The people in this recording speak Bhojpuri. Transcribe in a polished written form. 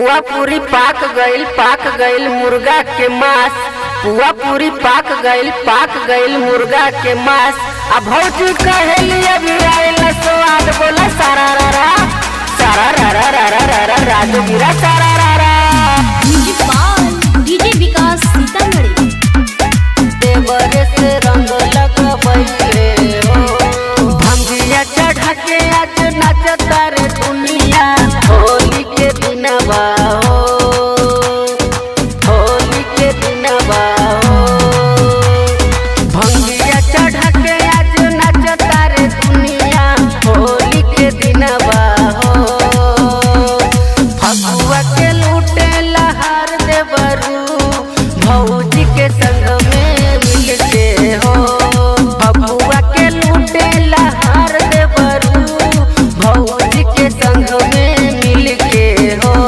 पुआ पूरी पाक गइल मुर्गा के मांस। पुआ पूरी पाक गइल मुर्गा के मांस। अब भौजी कहेली अभी आइल स्वाद बोला सारा रा राजूगिरा सारा रा। डीजे विकास सीतामढ़ी। देवरे से रंग लगबैले हो भंगिया चढ़ा के